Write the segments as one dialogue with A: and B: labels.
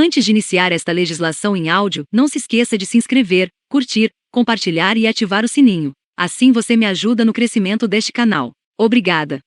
A: Antes de iniciar esta legislação em áudio, não se esqueça de se inscrever, curtir, compartilhar e ativar o sininho. Assim você me ajuda no crescimento deste canal. Obrigada.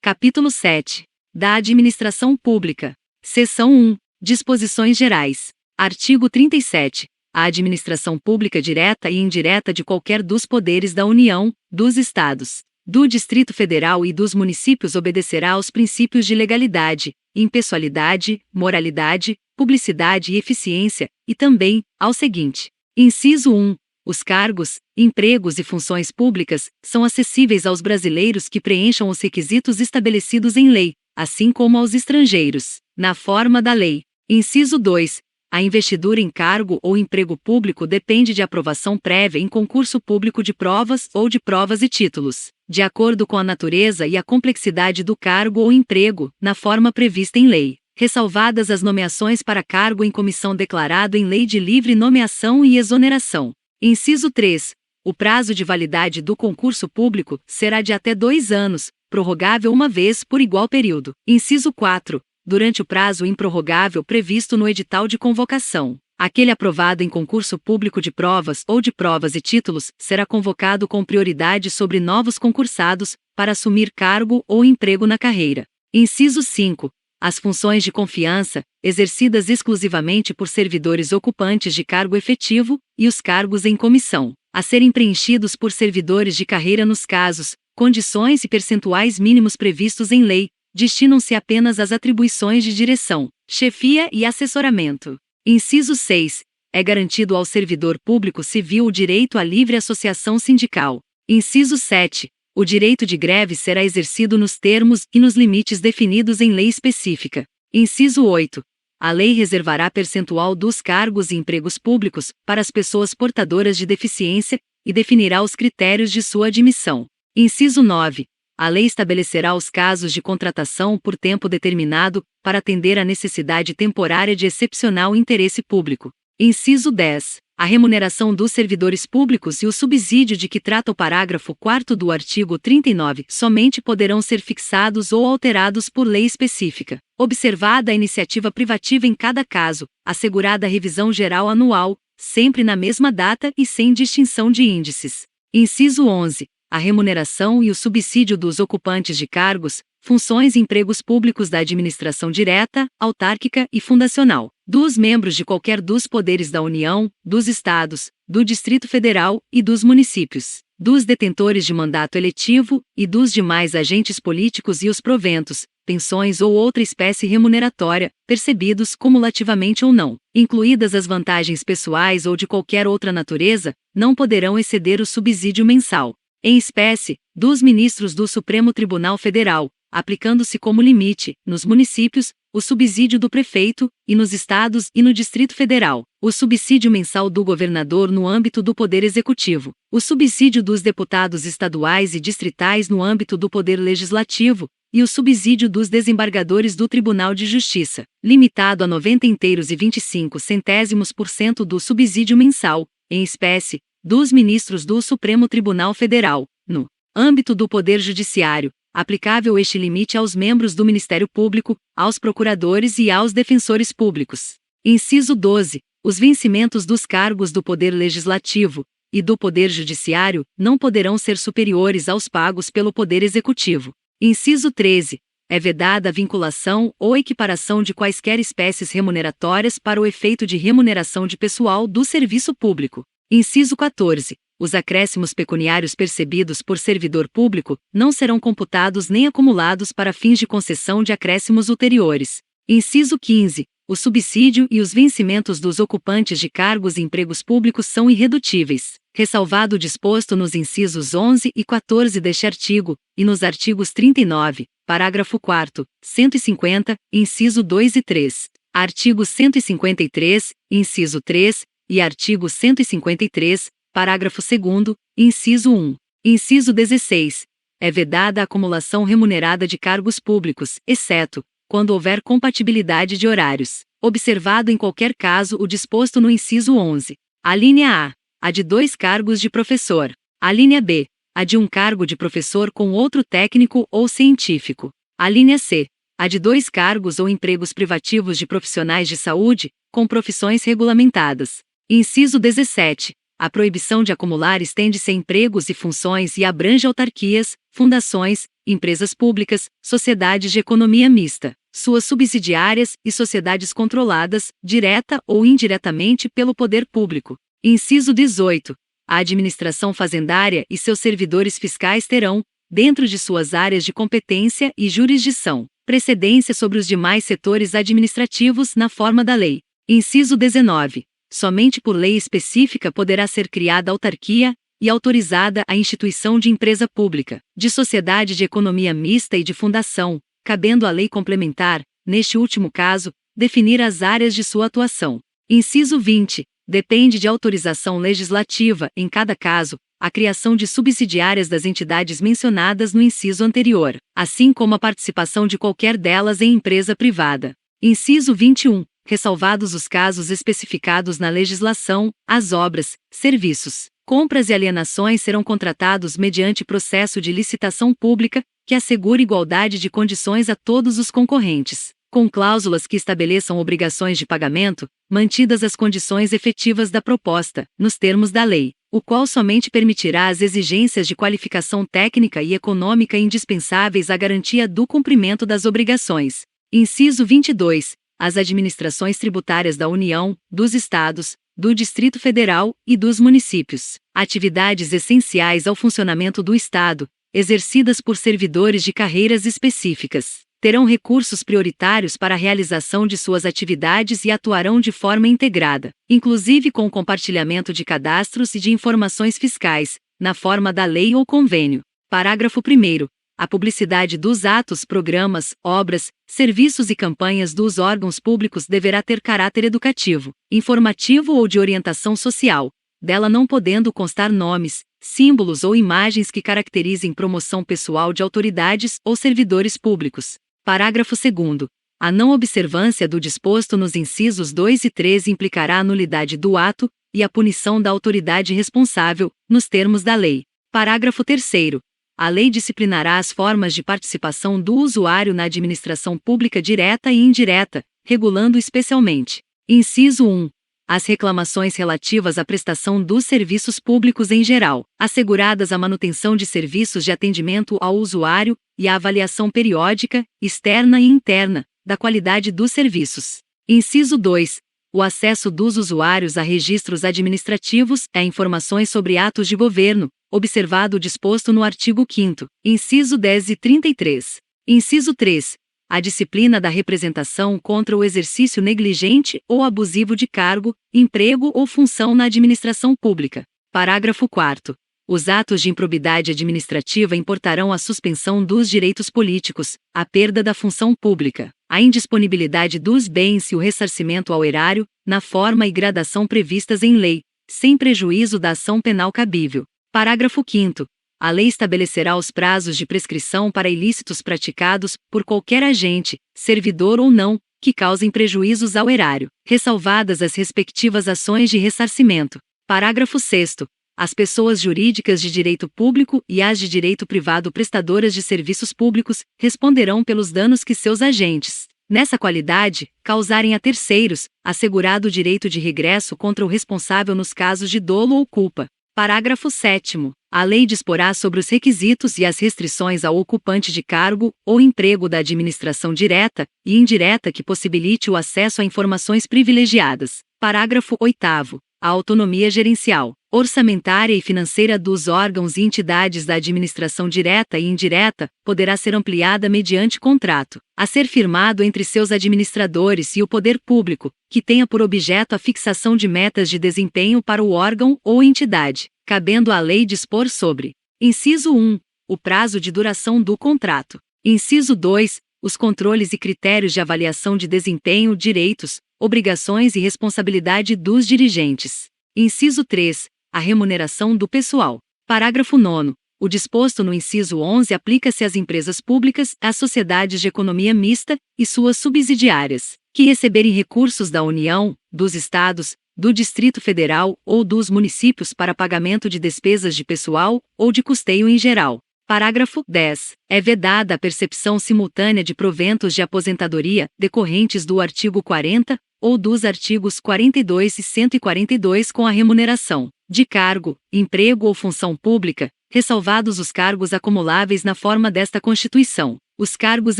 A: Capítulo 7. Da Administração Pública. Seção 1. Disposições Gerais. Artigo 37. A administração pública direta e indireta de qualquer dos poderes da União, dos Estados, do Distrito Federal e dos municípios obedecerá aos princípios de legalidade, impessoalidade, moralidade, publicidade e eficiência, e também, ao seguinte. Inciso 1. Os cargos, empregos e funções públicas são acessíveis aos brasileiros que preencham os requisitos estabelecidos em lei, assim como aos estrangeiros, na forma da lei. Inciso 2. A investidura em cargo ou emprego público depende de aprovação prévia em concurso público de provas ou de provas e títulos, de acordo com a natureza e a complexidade do cargo ou emprego, na forma prevista em lei, ressalvadas as nomeações para cargo em comissão declarado em lei de livre nomeação e exoneração. Inciso 3. O prazo de validade do concurso público será de até 2 anos, prorrogável uma vez por igual período. Inciso 4. Durante o prazo improrrogável previsto no edital de convocação, aquele aprovado em concurso público de provas ou de provas e títulos será convocado com prioridade sobre novos concursados para assumir cargo ou emprego na carreira. Inciso 5. As funções de confiança, exercidas exclusivamente por servidores ocupantes de cargo efetivo, e os cargos em comissão, a serem preenchidos por servidores de carreira nos casos, condições e percentuais mínimos previstos em lei, destinam-se apenas às atribuições de direção, chefia e assessoramento. Inciso 6. É garantido ao servidor público civil o direito à livre associação sindical. Inciso 7. O direito de greve será exercido nos termos e nos limites definidos em lei específica. Inciso 8. A lei reservará percentual dos cargos e empregos públicos para as pessoas portadoras de deficiência e definirá os critérios de sua admissão. Inciso 9. A lei estabelecerá os casos de contratação por tempo determinado para atender à necessidade temporária de excepcional interesse público. Inciso 10. A remuneração dos servidores públicos e o subsídio de que trata o parágrafo 4º do artigo 39 somente poderão ser fixados ou alterados por lei específica, observada a iniciativa privativa em cada caso, assegurada a revisão geral anual, sempre na mesma data e sem distinção de índices. Inciso 11. A remuneração e o subsídio dos ocupantes de cargos, funções e empregos públicos da administração direta, autárquica e fundacional, dos membros de qualquer dos poderes da União, dos Estados, do Distrito Federal e dos municípios, dos detentores de mandato eletivo e dos demais agentes políticos e os proventos, pensões ou outra espécie remuneratória, percebidos cumulativamente ou não, incluídas as vantagens pessoais ou de qualquer outra natureza, não poderão exceder o subsídio mensal, em espécie, dos ministros do Supremo Tribunal Federal, aplicando-se como limite, nos municípios, o subsídio do prefeito, e nos estados e no Distrito Federal, o subsídio mensal do governador no âmbito do Poder Executivo, o subsídio dos deputados estaduais e distritais no âmbito do Poder Legislativo, e o subsídio dos desembargadores do Tribunal de Justiça, limitado a 90,25% do subsídio mensal, em espécie, dos ministros do Supremo Tribunal Federal, no âmbito do Poder Judiciário, aplicável este limite aos membros do Ministério Público, aos procuradores e aos defensores públicos. Inciso 12. Os vencimentos dos cargos do Poder Legislativo e do Poder Judiciário não poderão ser superiores aos pagos pelo Poder Executivo. Inciso 13. É vedada a vinculação ou equiparação de quaisquer espécies remuneratórias para o efeito de remuneração de pessoal do serviço público. Inciso 14. Os acréscimos pecuniários percebidos por servidor público não serão computados nem acumulados para fins de concessão de acréscimos ulteriores. Inciso 15. O subsídio e os vencimentos dos ocupantes de cargos e empregos públicos são irredutíveis, ressalvado o disposto nos incisos 11 e 14 deste artigo, e nos artigos 39, parágrafo 4º, 150, inciso 2 e 3, artigo 153, inciso 3, e artigo 153, parágrafo 2º, inciso 1. Inciso 16. É vedada a acumulação remunerada de cargos públicos, exceto, quando houver compatibilidade de horários, observado em qualquer caso o disposto no inciso 11. A linha A de 2 cargos de professor. A linha B, a de um cargo de professor com outro técnico ou científico. A linha C, a de 2 cargos ou empregos privativos de profissionais de saúde, com profissões regulamentadas. Inciso 17. A proibição de acumular estende-se a empregos e funções e abrange autarquias, fundações, empresas públicas, sociedades de economia mista, suas subsidiárias e sociedades controladas, direta ou indiretamente pelo poder público. Inciso 18. A administração fazendária e seus servidores fiscais terão, dentro de suas áreas de competência e jurisdição, precedência sobre os demais setores administrativos na forma da lei. Inciso 19. Somente por lei específica poderá ser criada autarquia e autorizada a instituição de empresa pública, de sociedade de economia mista e de fundação, cabendo à lei complementar, neste último caso, definir as áreas de sua atuação. Inciso 20. Depende de autorização legislativa, em cada caso, a criação de subsidiárias das entidades mencionadas no inciso anterior, assim como a participação de qualquer delas em empresa privada. Inciso 21. Ressalvados os casos especificados na legislação, as obras, serviços, compras e alienações serão contratados mediante processo de licitação pública, que assegure igualdade de condições a todos os concorrentes, com cláusulas que estabeleçam obrigações de pagamento, mantidas as condições efetivas da proposta, nos termos da lei, o qual somente permitirá as exigências de qualificação técnica e econômica indispensáveis à garantia do cumprimento das obrigações. Inciso 22. As administrações tributárias da União, dos Estados, do Distrito Federal e dos municípios, atividades essenciais ao funcionamento do Estado, exercidas por servidores de carreiras específicas, terão recursos prioritários para a realização de suas atividades e atuarão de forma integrada, inclusive com o compartilhamento de cadastros e de informações fiscais, na forma da lei ou convênio. Parágrafo 1º. A publicidade dos atos, programas, obras, serviços e campanhas dos órgãos públicos deverá ter caráter educativo, informativo ou de orientação social, dela não podendo constar nomes, símbolos ou imagens que caracterizem promoção pessoal de autoridades ou servidores públicos. Parágrafo 2º. A não observância do disposto nos incisos 2 e 3 implicará a nulidade do ato e a punição da autoridade responsável, nos termos da lei. Parágrafo 3º. A lei disciplinará as formas de participação do usuário na administração pública direta e indireta, regulando especialmente: inciso 1. As reclamações relativas à prestação dos serviços públicos em geral, asseguradas a manutenção de serviços de atendimento ao usuário e a avaliação periódica, externa e interna, da qualidade dos serviços. Inciso 2. O acesso dos usuários a registros administrativos e a informações sobre atos de governo, observado o disposto no artigo 5º, inciso 10 e 33. Inciso 3. A disciplina da representação contra o exercício negligente ou abusivo de cargo, emprego ou função na administração pública. Parágrafo 4º. Os atos de improbidade administrativa importarão a suspensão dos direitos políticos, a perda da função pública, a indisponibilidade dos bens e o ressarcimento ao erário, na forma e gradação previstas em lei, sem prejuízo da ação penal cabível. Parágrafo 5º. A lei estabelecerá os prazos de prescrição para ilícitos praticados por qualquer agente, servidor ou não, que causem prejuízos ao erário, ressalvadas as respectivas ações de ressarcimento. Parágrafo 6º. As pessoas jurídicas de direito público e as de direito privado prestadoras de serviços públicos responderão pelos danos que seus agentes, nessa qualidade, causarem a terceiros, assegurado o direito de regresso contra o responsável nos casos de dolo ou culpa. Parágrafo 7º. A lei disporá sobre os requisitos e as restrições ao ocupante de cargo ou emprego da administração direta e indireta que possibilite o acesso a informações privilegiadas. Parágrafo 8º. A autonomia gerencial, orçamentária e financeira dos órgãos e entidades da administração direta e indireta poderá ser ampliada mediante contrato, a ser firmado entre seus administradores e o poder público, que tenha por objeto a fixação de metas de desempenho para o órgão ou entidade, cabendo à lei dispor sobre: inciso 1. O prazo de duração do contrato. Inciso 2. Os controles e critérios de avaliação de desempenho, direitos, obrigações e responsabilidade dos dirigentes. Inciso 3. A remuneração do pessoal. Parágrafo 9º. O disposto no inciso 11 aplica-se às empresas públicas, às sociedades de economia mista e suas subsidiárias, que receberem recursos da União, dos Estados, do Distrito Federal ou dos municípios para pagamento de despesas de pessoal ou de custeio em geral. Parágrafo 10. É vedada a percepção simultânea de proventos de aposentadoria decorrentes do artigo 40 ou dos artigos 42 e 142 com a remuneração de cargo, emprego ou função pública, ressalvados os cargos acumuláveis na forma desta Constituição, os cargos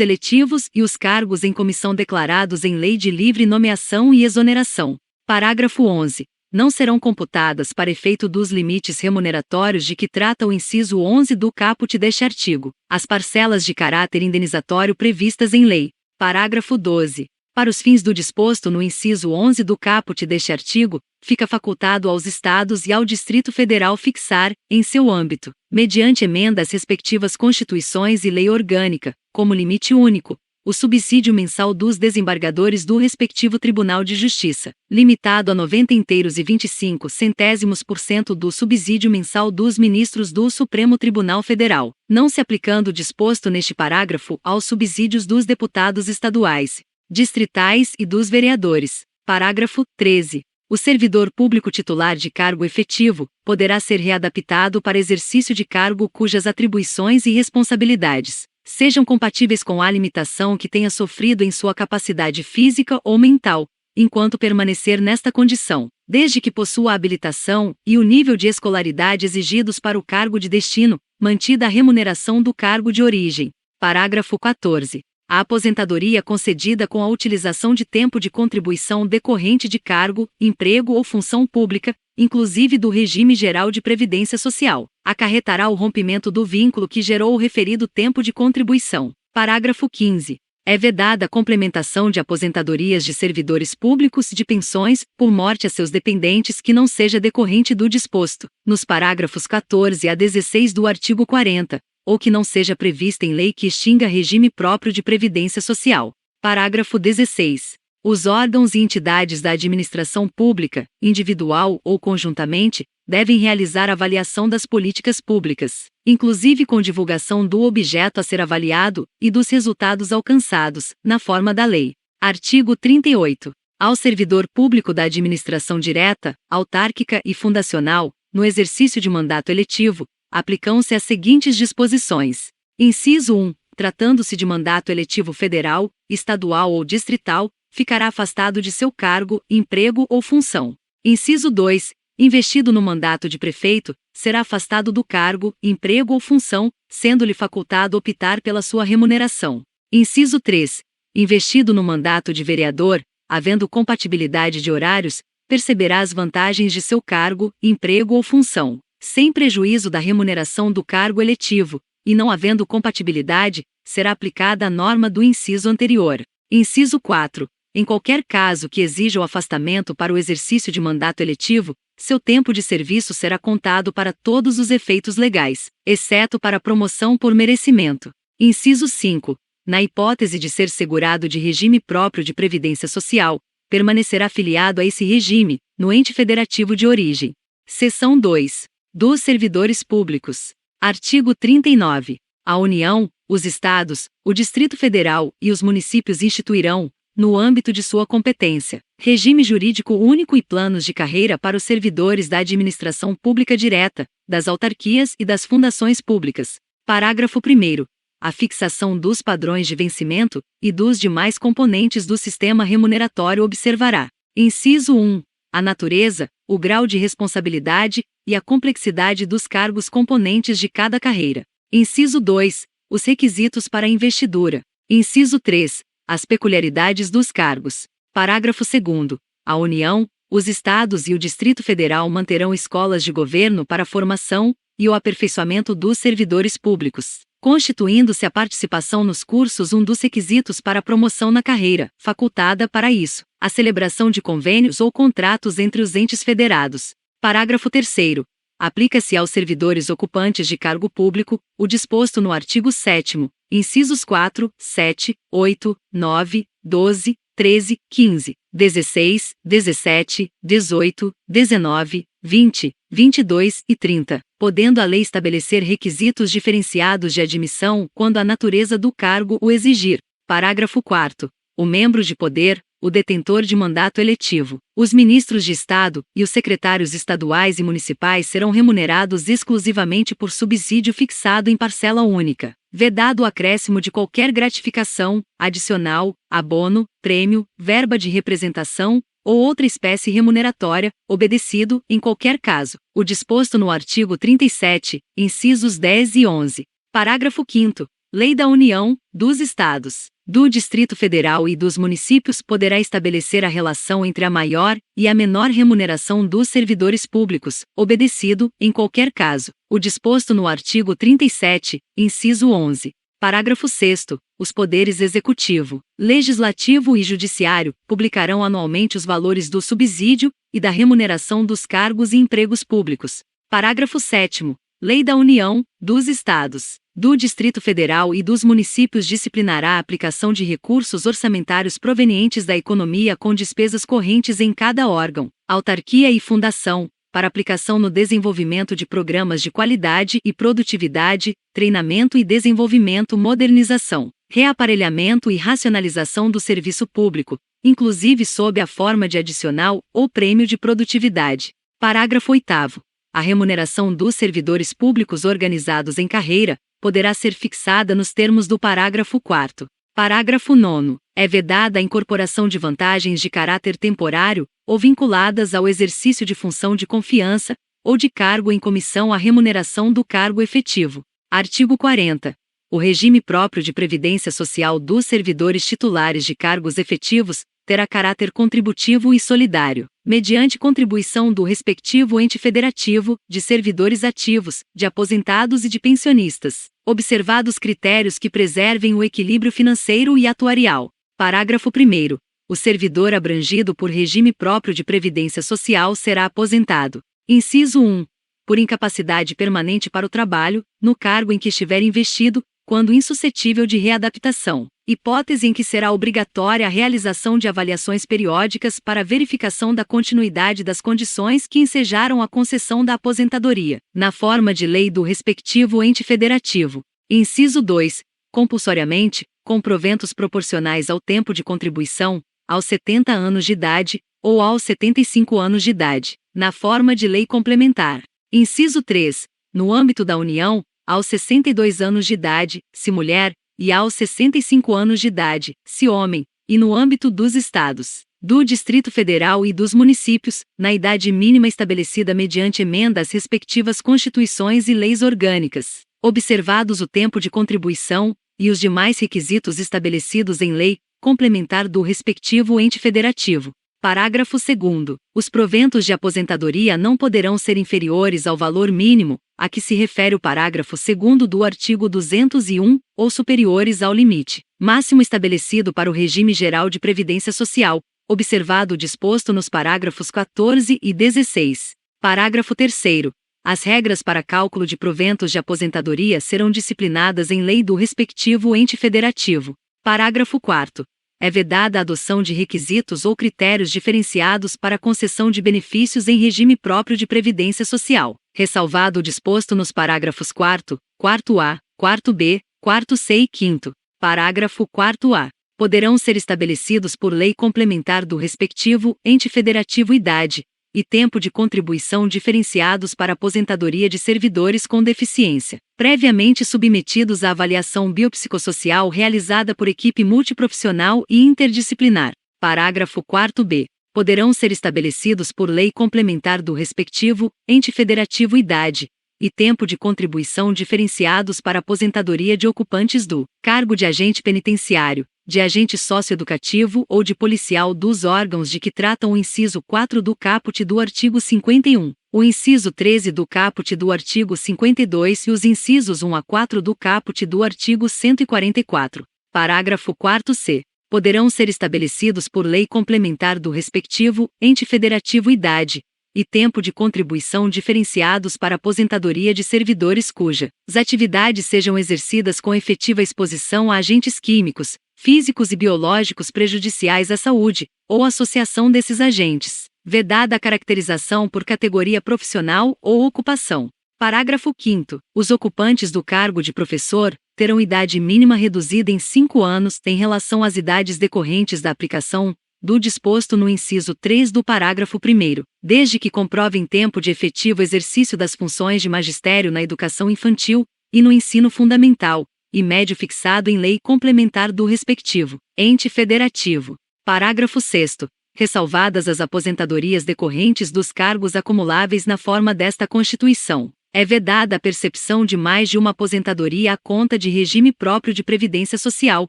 A: eletivos e os cargos em comissão declarados em lei de livre nomeação e exoneração. Parágrafo 11. Não serão computadas para efeito dos limites remuneratórios de que trata o inciso 11 do caput deste artigo, as parcelas de caráter indenizatório previstas em lei. Parágrafo 12. Para os fins do disposto no inciso 11 do caput deste artigo, fica facultado aos Estados e ao Distrito Federal fixar, em seu âmbito, mediante emenda às respectivas Constituições e lei orgânica, como limite único, o subsídio mensal dos desembargadores do respectivo Tribunal de Justiça, limitado a 90,25% do subsídio mensal dos ministros do Supremo Tribunal Federal, não se aplicando o disposto neste parágrafo aos subsídios dos deputados estaduais, distritais e dos vereadores. Parágrafo 13. O servidor público titular de cargo efetivo poderá ser readaptado para exercício de cargo cujas atribuições e responsabilidades sejam compatíveis com a limitação que tenha sofrido em sua capacidade física ou mental, enquanto permanecer nesta condição, desde que possua a habilitação e o nível de escolaridade exigidos para o cargo de destino, mantida a remuneração do cargo de origem. Parágrafo 14. A aposentadoria concedida com a utilização de tempo de contribuição decorrente de cargo, emprego ou função pública, inclusive do regime geral de previdência social, acarretará o rompimento do vínculo que gerou o referido tempo de contribuição. Parágrafo 15. É vedada a complementação de aposentadorias de servidores públicos de pensões, por morte a seus dependentes que não seja decorrente do disposto, nos parágrafos 14 a 16 do artigo 40, ou que não seja prevista em lei que extinga regime próprio de previdência social. Parágrafo 16. Os órgãos e entidades da administração pública, individual ou conjuntamente, devem realizar avaliação das políticas públicas, inclusive com divulgação do objeto a ser avaliado e dos resultados alcançados, na forma da lei. Artigo 38. Ao servidor público da administração direta, autárquica e fundacional, no exercício de mandato eletivo, aplicam-se as seguintes disposições. Inciso 1. Tratando-se de mandato eletivo federal, estadual ou distrital, ficará afastado de seu cargo, emprego ou função. Inciso 2. Investido no mandato de prefeito, será afastado do cargo, emprego ou função, sendo-lhe facultado optar pela sua remuneração. Inciso 3. Investido no mandato de vereador, havendo compatibilidade de horários, perceberá as vantagens de seu cargo, emprego ou função, sem prejuízo da remuneração do cargo eletivo, e não havendo compatibilidade, será aplicada a norma do inciso anterior. Inciso 4. Em qualquer caso que exija o afastamento para o exercício de mandato eletivo, seu tempo de serviço será contado para todos os efeitos legais, exceto para promoção por merecimento. Inciso 5. Na hipótese de ser segurado de regime próprio de previdência social, permanecerá filiado a esse regime, no ente federativo de origem. Seção 2. Dos servidores públicos. Artigo 39. A União, os Estados, o Distrito Federal e os municípios instituirão, no âmbito de sua competência, regime jurídico único e planos de carreira para os servidores da administração pública direta, das autarquias e das fundações públicas. Parágrafo 1º. A fixação dos padrões de vencimento e dos demais componentes do sistema remuneratório observará. Inciso 1. A natureza, o grau de responsabilidade e a complexidade dos cargos componentes de cada carreira. Inciso 2. Os requisitos para a investidura. Inciso 3. As peculiaridades dos cargos. Parágrafo 2º. A União, os Estados e o Distrito Federal manterão escolas de governo para a formação e o aperfeiçoamento dos servidores públicos, constituindo-se a participação nos cursos um dos requisitos para a promoção na carreira, facultada para isso, a celebração de convênios ou contratos entre os entes federados. Parágrafo 3º. Aplica-se aos servidores ocupantes de cargo público o disposto no artigo 7º, incisos 4, 7, 8, 9, 12, 13, 15, 16, 17, 18, 19, 20, 22 e 30, podendo a lei estabelecer requisitos diferenciados de admissão quando a natureza do cargo o exigir. Parágrafo 4º. o membro de poder, o detentor de mandato eletivo, os ministros de Estado e os secretários estaduais e municipais serão remunerados exclusivamente por subsídio fixado em parcela única, vedado o acréscimo de qualquer gratificação, adicional, abono, prêmio, verba de representação ou outra espécie remuneratória, obedecido, em qualquer caso, o disposto no artigo 37, incisos 10 e 11. Parágrafo 5º. Lei da União, dos Estados, do Distrito Federal e dos municípios poderá estabelecer a relação entre a maior e a menor remuneração dos servidores públicos, obedecido, em qualquer caso, o disposto no artigo 37, inciso 11. Parágrafo 6º. Os poderes executivo, legislativo e judiciário publicarão anualmente os valores do subsídio e da remuneração dos cargos e empregos públicos. Parágrafo 7º. Lei da União, dos Estados, do Distrito Federal e dos municípios disciplinará a aplicação de recursos orçamentários provenientes da economia com despesas correntes em cada órgão, autarquia e fundação, para aplicação no desenvolvimento de programas de qualidade e produtividade, treinamento e desenvolvimento, modernização, reaparelhamento e racionalização do serviço público, inclusive sob a forma de adicional ou prêmio de produtividade. Parágrafo 8º. A remuneração dos servidores públicos organizados em carreira poderá ser fixada nos termos do parágrafo 4º. Parágrafo 9º. É vedada a incorporação de vantagens de caráter temporário ou vinculadas ao exercício de função de confiança ou de cargo em comissão à remuneração do cargo efetivo. Artigo 40. O regime próprio de previdência social dos servidores titulares de cargos efetivos terá caráter contributivo e solidário, mediante contribuição do respectivo ente federativo, de servidores ativos, de aposentados e de pensionistas, observados critérios que preservem o equilíbrio financeiro e atuarial. Parágrafo 1º. O servidor abrangido por regime próprio de previdência social será aposentado. Inciso 1. Por incapacidade permanente para o trabalho, no cargo em que estiver investido, quando insuscetível de readaptação, hipótese em que será obrigatória a realização de avaliações periódicas para verificação da continuidade das condições que ensejaram a concessão da aposentadoria, na forma de lei do respectivo ente federativo. Inciso 2. Compulsoriamente, com proventos proporcionais ao tempo de contribuição, aos 70 anos de idade, ou aos 75 anos de idade, na forma de lei complementar. Inciso 3. No âmbito da União, aos 62 anos de idade, se mulher, e aos 65 anos de idade, se homem, e no âmbito dos Estados, do Distrito Federal e dos municípios, na idade mínima estabelecida mediante emenda às respectivas constituições e leis orgânicas, observados o tempo de contribuição e os demais requisitos estabelecidos em lei complementar do respectivo ente federativo. Parágrafo 2º. Os proventos de aposentadoria não poderão ser inferiores ao valor mínimo a que se refere o parágrafo 2º do artigo 201, ou superiores ao limite máximo estabelecido para o regime geral de previdência social, observado o disposto nos parágrafos 14 e 16. Parágrafo 3º. As regras para cálculo de proventos de aposentadoria serão disciplinadas em lei do respectivo ente federativo. Parágrafo 4º. É vedada a adoção de requisitos ou critérios diferenciados para a concessão de benefícios em regime próprio de previdência social, ressalvado o disposto nos parágrafos 4º, 4A, 4B, 4C e 5º. Parágrafo 4A. Poderão ser estabelecidos por lei complementar do respectivo ente federativo idade e tempo de contribuição diferenciados para aposentadoria de servidores com deficiência, previamente submetidos à avaliação biopsicossocial realizada por equipe multiprofissional e interdisciplinar. Parágrafo 4b. Poderão ser estabelecidos por lei complementar do respectivo ente federativo idade e tempo de contribuição diferenciados para aposentadoria de ocupantes do cargo de agente penitenciário, de agente socioeducativo ou de policial dos órgãos de que tratam o inciso 4 do caput do artigo 51, o inciso 13 do caput do artigo 52 e os incisos 1 a 4 do caput do artigo 144. Parágrafo 4c. Poderão ser estabelecidos por lei complementar do respectivo ente federativo idade e tempo de contribuição diferenciados para aposentadoria de servidores cujas atividades sejam exercidas com efetiva exposição a agentes químicos, físicos e biológicos prejudiciais à saúde, ou associação desses agentes, vedada a caracterização por categoria profissional ou ocupação. Parágrafo 5º. Os ocupantes do cargo de professor terão idade mínima reduzida em 5 anos em relação às idades decorrentes da aplicação do disposto no inciso 3 do parágrafo 1º, desde que comprovem tempo de efetivo exercício das funções de magistério na educação infantil e no ensino fundamental e médio fixado em lei complementar do respectivo ente federativo. Parágrafo 6º. Ressalvadas as aposentadorias decorrentes dos cargos acumuláveis na forma desta Constituição, é vedada a percepção de mais de uma aposentadoria à conta de regime próprio de previdência social,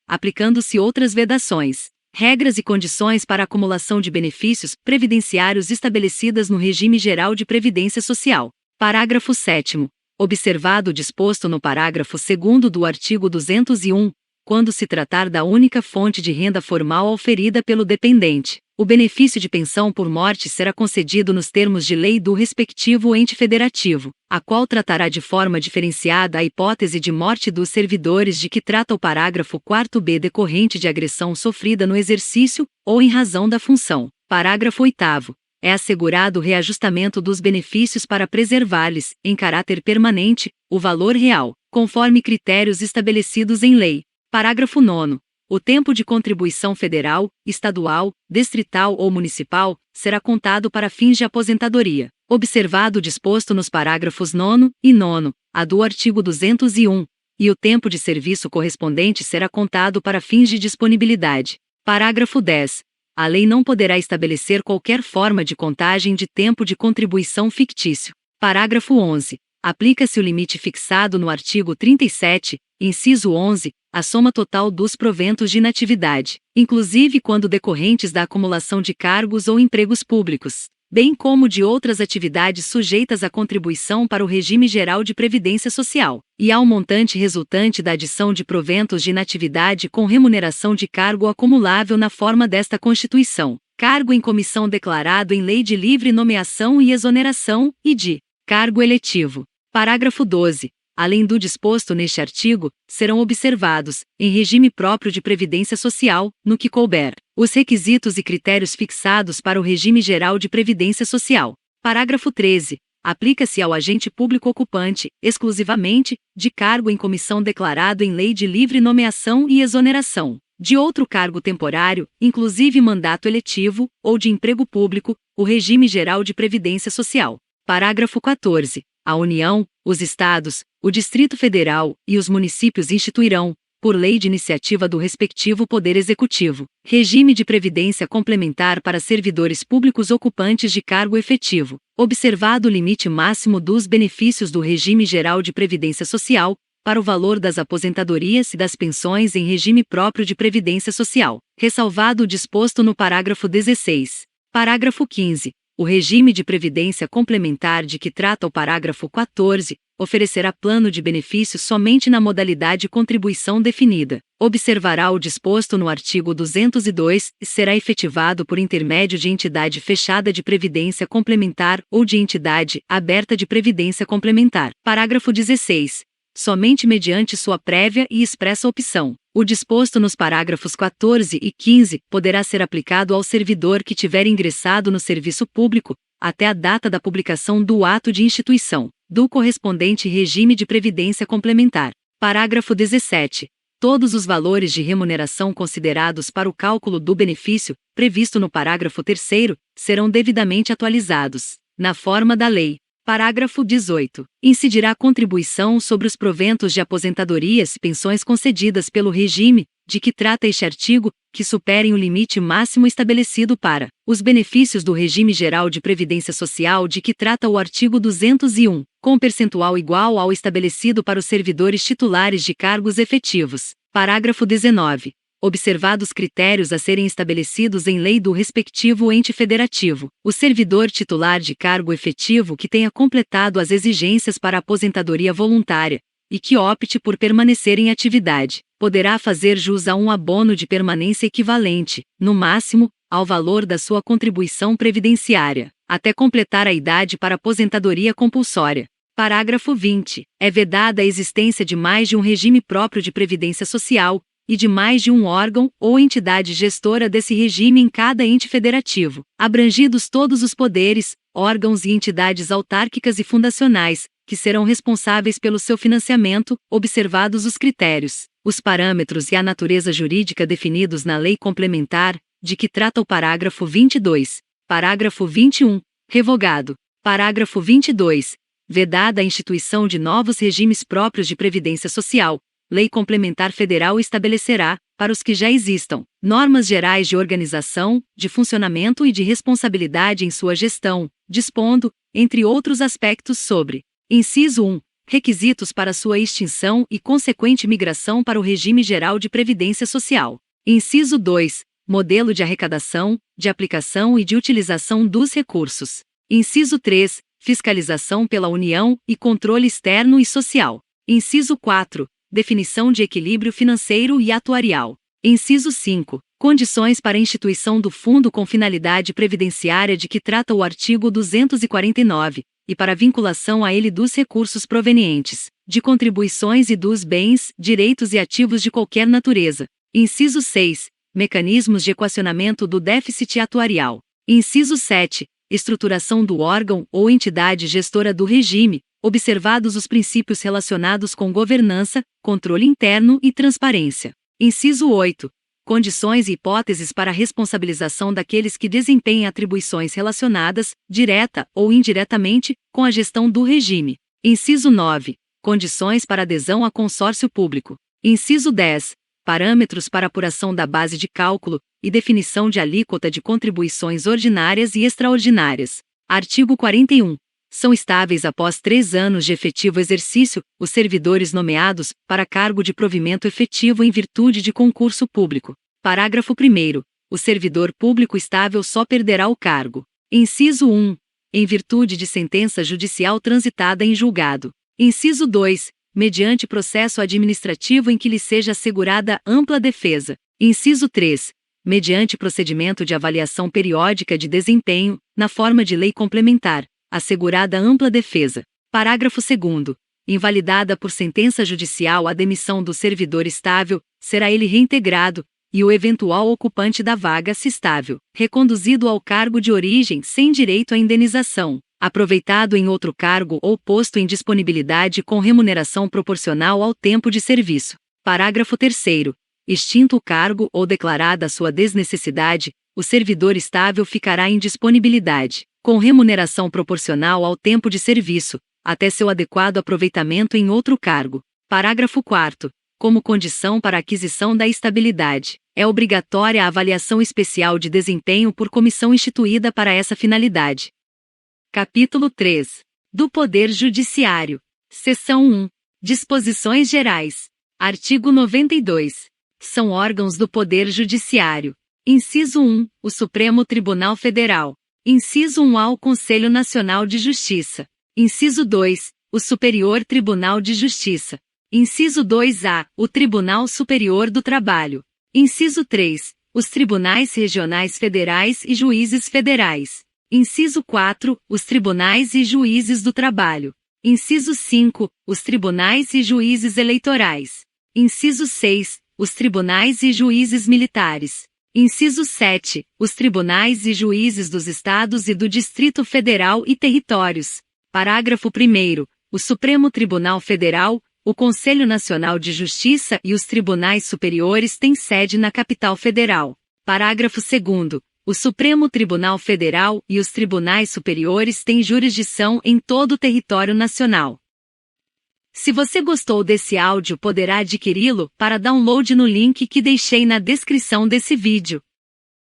A: aplicando-se outras vedações, regras e condições para a acumulação de benefícios previdenciários estabelecidas no regime geral de previdência social. Parágrafo 7º. Observado o disposto no parágrafo 2º do artigo 201, quando se tratar da única fonte de renda formal auferida pelo dependente, o benefício de pensão por morte será concedido nos termos de lei do respectivo ente federativo, a qual tratará de forma diferenciada a hipótese de morte dos servidores de que trata o parágrafo 4º-B decorrente de agressão sofrida no exercício ou em razão da função. Parágrafo 8º. É assegurado o reajustamento dos benefícios para preservar-lhes, em caráter permanente, o valor real, conforme critérios estabelecidos em lei. Parágrafo 9º. O tempo de contribuição federal, estadual, distrital ou municipal será contado para fins de aposentadoria, observado o disposto nos parágrafos 9º e 9º-A do artigo 201, e o tempo de serviço correspondente será contado para fins de disponibilidade. Parágrafo 10. A lei não poderá estabelecer qualquer forma de contagem de tempo de contribuição fictício. Parágrafo 11. Aplica-se o limite fixado no artigo 37, inciso 11, à soma total dos proventos de inatividade, inclusive quando decorrentes da acumulação de cargos ou empregos públicos, bem como de outras atividades sujeitas à contribuição para o regime geral de previdência social, e ao montante resultante da adição de proventos de inatividade com remuneração de cargo acumulável na forma desta Constituição, cargo em comissão declarado em lei de livre nomeação e exoneração, e de cargo eletivo. Parágrafo 12. Além do disposto neste artigo, serão observados, em regime próprio de previdência social, no que couber, os requisitos e critérios fixados para o regime geral de previdência social. Parágrafo 13. Aplica-se ao agente público ocupante, exclusivamente, de cargo em comissão declarado em lei de livre nomeação e exoneração, de outro cargo temporário, inclusive mandato eletivo, ou de emprego público, o regime geral de previdência social. Parágrafo 14. A União, os Estados, o Distrito Federal e os municípios instituirão, por lei de iniciativa do respectivo Poder Executivo, regime de previdência complementar para servidores públicos ocupantes de cargo efetivo, observado o limite máximo dos benefícios do regime geral de previdência social, para o valor das aposentadorias e das pensões em regime próprio de previdência social, ressalvado o disposto no parágrafo 16. Parágrafo 15. O regime de previdência complementar de que trata o parágrafo 14 oferecerá plano de benefícios somente na modalidade contribuição definida. Observará o disposto no artigo 202 e será efetivado por intermédio de entidade fechada de previdência complementar ou de entidade aberta de previdência complementar. Parágrafo 16. Somente mediante sua prévia e expressa opção, o disposto nos parágrafos 14 e 15 poderá ser aplicado ao servidor que tiver ingressado no serviço público, até a data da publicação do ato de instituição do correspondente regime de previdência complementar. Parágrafo 17. Todos os valores de remuneração considerados para o cálculo do benefício, previsto no parágrafo 3º, serão devidamente atualizados, na forma da lei. Parágrafo 18. Incidirá contribuição sobre os proventos de aposentadorias e pensões concedidas pelo regime, de que trata este artigo, que superem o limite máximo estabelecido para os benefícios do regime geral de previdência social de que trata o artigo 201, com percentual igual ao estabelecido para os servidores titulares de cargos efetivos. Parágrafo 19. Observados critérios a serem estabelecidos em lei do respectivo ente federativo, o servidor titular de cargo efetivo que tenha completado as exigências para aposentadoria voluntária, e que opte por permanecer em atividade, poderá fazer jus a um abono de permanência equivalente, no máximo, ao valor da sua contribuição previdenciária, até completar a idade para aposentadoria compulsória. Parágrafo 20. É vedada a existência de mais de um regime próprio de previdência social, e de mais de um órgão ou entidade gestora desse regime em cada ente federativo, abrangidos todos os poderes, órgãos e entidades autárquicas e fundacionais, que serão responsáveis pelo seu financiamento, observados os critérios, os parâmetros e a natureza jurídica definidos na Lei Complementar, de que trata o parágrafo 22. Parágrafo 21. Revogado. Parágrafo 22. Vedada a instituição de novos regimes próprios de previdência social, Lei Complementar Federal estabelecerá, para os que já existam, normas gerais de organização, de funcionamento e de responsabilidade em sua gestão, dispondo, entre outros aspectos sobre: inciso 1. Requisitos para sua extinção e consequente migração para o regime geral de previdência social. Inciso 2. Modelo de arrecadação, de aplicação e de utilização dos recursos. Inciso 3. Fiscalização pela União e controle externo e social. Inciso 4. Definição de equilíbrio financeiro e atuarial. Inciso 5. Condições para a instituição do fundo com finalidade previdenciária de que trata o artigo 249, e para a vinculação a ele dos recursos provenientes, de contribuições e dos bens, direitos e ativos de qualquer natureza. Inciso 6. Mecanismos de equacionamento do déficit atuarial. Inciso 7. Estruturação do órgão ou entidade gestora do regime, observados os princípios relacionados com governança, controle interno e transparência. Inciso 8. Condições e hipóteses para a responsabilização daqueles que desempenhem atribuições relacionadas, direta ou indiretamente, com a gestão do regime. Inciso 9. Condições para adesão a consórcio público. Inciso 10. Parâmetros para apuração da base de cálculo e definição de alíquota de contribuições ordinárias e extraordinárias. Artigo 41. São estáveis após 3 anos de efetivo exercício, os servidores nomeados para cargo de provimento efetivo em virtude de concurso público. Parágrafo 1º. O servidor público estável só perderá o cargo. Inciso 1. Em virtude de sentença judicial transitada em julgado. Inciso 2. Mediante processo administrativo em que lhe seja assegurada ampla defesa. Inciso 3. Mediante procedimento de avaliação periódica de desempenho, na forma de lei complementar, assegurada ampla defesa. Parágrafo 2º. Invalidada por sentença judicial a demissão do servidor estável, será ele reintegrado, e o eventual ocupante da vaga, se estável, reconduzido ao cargo de origem sem direito à indenização, aproveitado em outro cargo ou posto em disponibilidade com remuneração proporcional ao tempo de serviço. Parágrafo 3º. Extinto o cargo ou declarada a sua desnecessidade, o servidor estável ficará em disponibilidade, com remuneração proporcional ao tempo de serviço, até seu adequado aproveitamento em outro cargo. Parágrafo 4º. Como condição para a aquisição da estabilidade, é obrigatória a avaliação especial de desempenho por comissão instituída para essa finalidade. Capítulo 3. Do Poder Judiciário. Seção 1. Disposições Gerais. Artigo 92. São órgãos do Poder Judiciário. Inciso 1. O Supremo Tribunal Federal. Inciso 1A. O Conselho Nacional de Justiça. Inciso 2. O Superior Tribunal de Justiça. Inciso 2A. O Tribunal Superior do Trabalho. Inciso 3. Os Tribunais Regionais Federais e Juízes Federais. Inciso 4. Os Tribunais e Juízes do Trabalho. Inciso 5. Os Tribunais e Juízes Eleitorais. Inciso 6. Os Tribunais e Juízes Militares. Inciso 7. Os Tribunais e Juízes dos Estados e do Distrito Federal e Territórios. Parágrafo 1º. O Supremo Tribunal Federal, o Conselho Nacional de Justiça e os Tribunais Superiores têm sede na capital federal. Parágrafo 2º. O Supremo Tribunal Federal e os Tribunais Superiores têm jurisdição em todo o território nacional. Se você gostou desse áudio, poderá adquiri-lo para download no link que deixei na descrição desse vídeo.